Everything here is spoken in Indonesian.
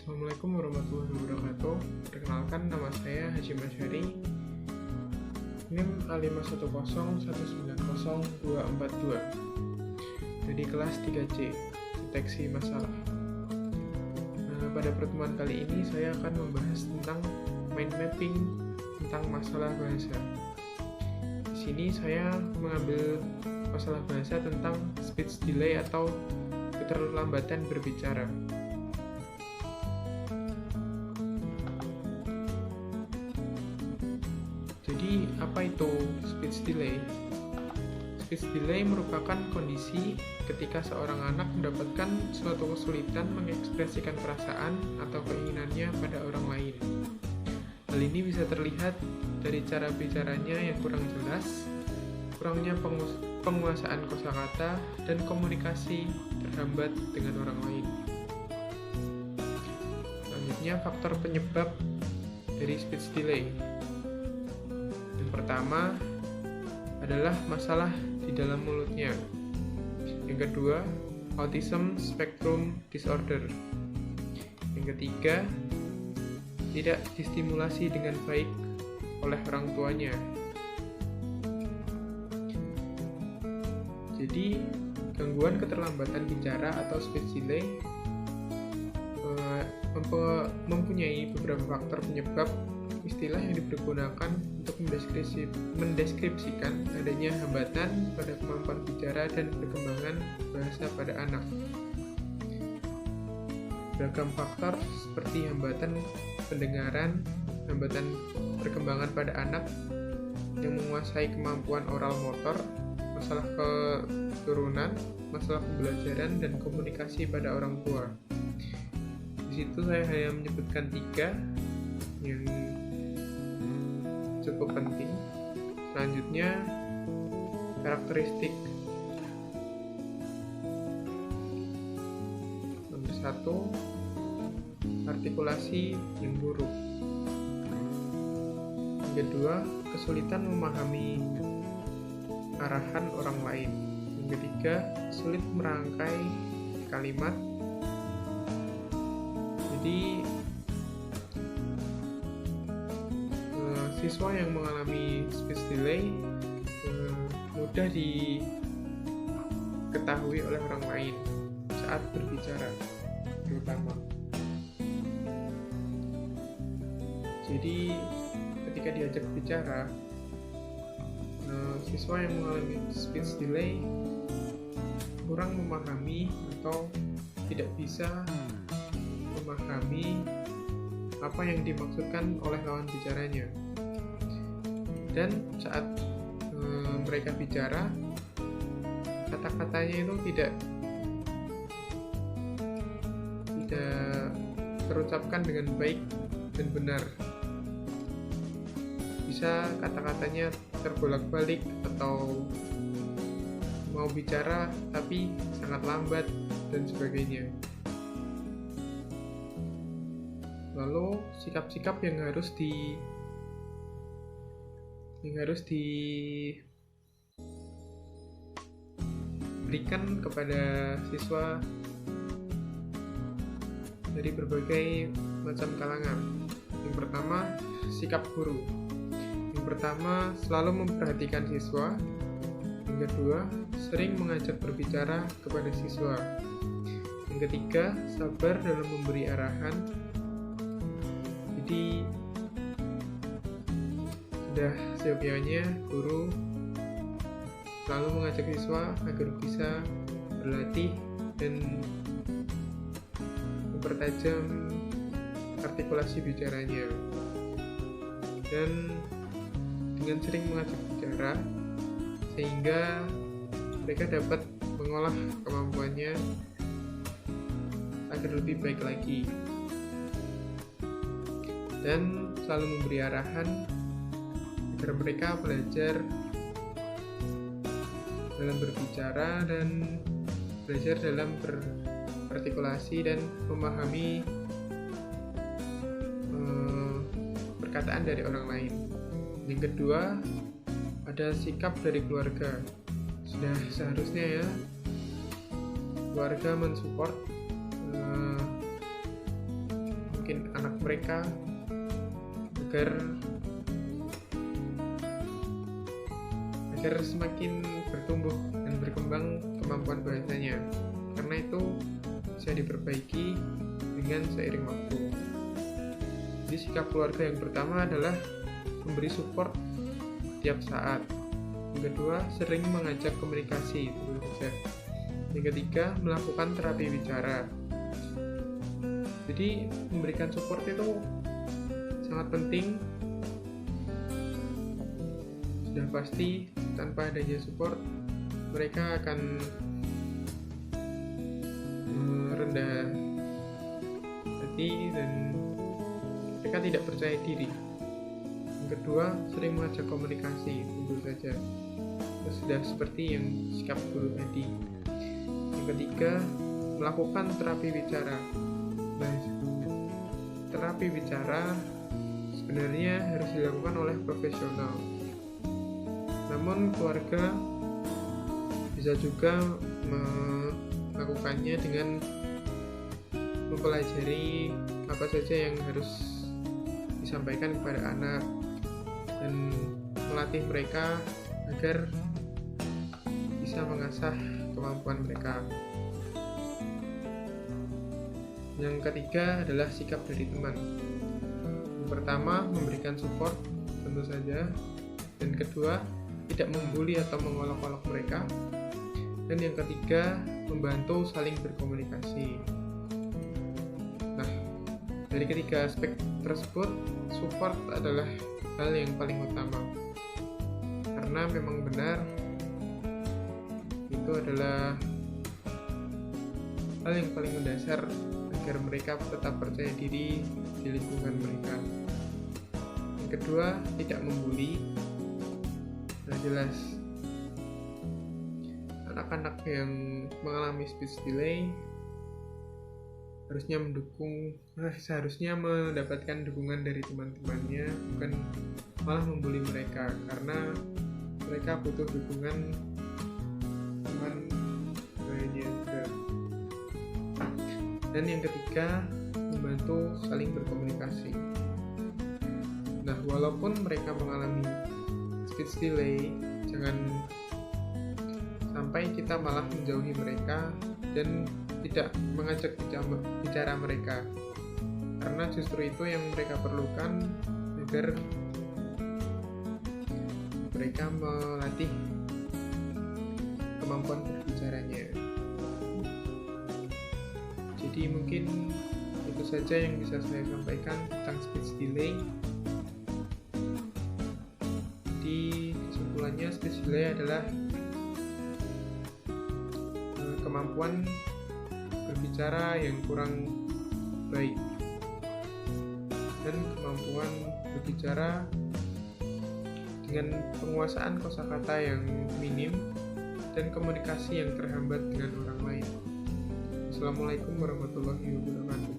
Assalamualaikum warahmatullahi wabarakatuh. Perkenalkan, nama saya Haji Masyari, NIM A5101900242 dari kelas 3C, deteksi masalah. Pada pertemuan kali ini saya akan membahas tentang mind mapping tentang masalah bahasa. Di sini saya mengambil masalah bahasa tentang speech delay atau keterlambatan berbicara. Jadi, apa itu speech delay? Speech delay merupakan kondisi ketika seorang anak mendapatkan suatu kesulitan mengekspresikan perasaan atau keinginannya pada orang lain. Hal ini bisa terlihat dari cara bicaranya yang kurang jelas, kurangnya penguasaan kosakata, dan komunikasi terhambat dengan orang lain. Selanjutnya, faktor penyebab dari speech delay. Yang pertama adalah masalah di dalam mulutnya. Yang kedua, autism spectrum disorder. Yang ketiga, tidak distimulasi dengan baik oleh orang tuanya. Jadi, gangguan keterlambatan bicara atau speech delay mempunyai beberapa faktor penyebab. Istilah yang dipergunakan untuk mendeskripsikan adanya hambatan pada kemampuan bicara dan perkembangan bahasa pada anak. Beragam faktor seperti hambatan pendengaran, hambatan perkembangan pada anak yang menguasai kemampuan oral motor, masalah keturunan, masalah pembelajaran, dan komunikasi pada orang tua. Di situ saya hanya menyebutkan 3 yang cukup penting. Selanjutnya, karakteristik. Nomor 1, artikulasi yang buruk. Yang kedua, kesulitan memahami arahan orang lain. Yang ketiga, sulit merangkai kalimat. Jadi, siswa yang mengalami speech delay mudah diketahui oleh orang lain saat berbicara, terutama. Jadi, ketika diajak bicara, siswa yang mengalami speech delay kurang memahami atau tidak bisa memahami apa yang dimaksudkan oleh lawan bicaranya. Dan saat mereka bicara, kata-katanya itu tidak terucapkan dengan baik dan benar. Bisa kata-katanya terbolak-balik atau mau bicara tapi sangat lambat dan sebagainya. Lalu sikap-sikap yang harus diberikan kepada siswa dari berbagai macam kalangan. Yang pertama, sikap guru. Yang pertama, selalu memperhatikan siswa. Yang kedua, sering mengajak berbicara kepada siswa. Yang ketiga, sabar dalam memberi arahan. Jadi, sudah seyogyanya guru selalu mengajak siswa agar bisa berlatih dan mempertajam artikulasi bicaranya. Dan dengan sering mengajak bicara, sehingga mereka dapat mengolah kemampuannya agar lebih baik lagi. Dan selalu memberi arahan agar mereka belajar dalam berbicara dan belajar dalam berartikulasi dan memahami perkataan dari orang lain. Yang kedua, ada sikap dari keluarga. Sudah seharusnya ya keluarga mensupport mungkin anak mereka agar semakin bertumbuh dan berkembang kemampuan bahasanya, karena itu bisa diperbaiki dengan seiring waktu. Jadi sikap keluarga yang pertama adalah memberi support setiap saat. Yang kedua, sering mengajak komunikasi, itu saja. Yang ketiga, melakukan terapi bicara. Jadi memberikan support itu sangat penting. Sudah pasti tanpa adanya support mereka akan merendah hati dan mereka tidak percaya diri. Yang kedua, sering mengajak komunikasi, tentu saja. Sudah seperti yang sikap guru tadi. Yang ketiga, melakukan terapi bicara. Nah, terapi bicara sebenarnya harus dilakukan oleh profesional. Namun keluarga bisa juga melakukannya dengan mempelajari apa saja yang harus disampaikan kepada anak dan melatih mereka agar bisa mengasah kemampuan mereka. Yang ketiga adalah sikap dari teman. Yang pertama, memberikan support, tentu saja. Dan kedua, tidak membuli atau mengolok-olok mereka. Dan yang ketiga, membantu saling berkomunikasi. Nah, dari ketiga aspek tersebut, support adalah hal yang paling utama. Karena memang benar, itu adalah hal yang paling mendasar agar mereka tetap percaya diri di lingkungan mereka. Yang kedua, tidak membuli. Nah, jelas anak-anak yang mengalami speech delay seharusnya mendapatkan dukungan dari teman-temannya, bukan malah membuli mereka, karena mereka butuh dukungan teman lainnya juga. Dan yang ketiga, membantu saling berkomunikasi. Nah, walaupun mereka mengalami speech delay, jangan sampai kita malah menjauhi mereka dan tidak mengajak bicara mereka, karena justru itu yang mereka perlukan agar mereka melatih kemampuan berbicaranya. Jadi mungkin itu saja yang bisa saya sampaikan tentang speech delay. Jadi kesimpulannya, speech delay adalah kemampuan berbicara yang kurang baik dan kemampuan berbicara dengan penguasaan kosakata yang minim dan komunikasi yang terhambat dengan orang lain. Assalamualaikum warahmatullahi wabarakatuh.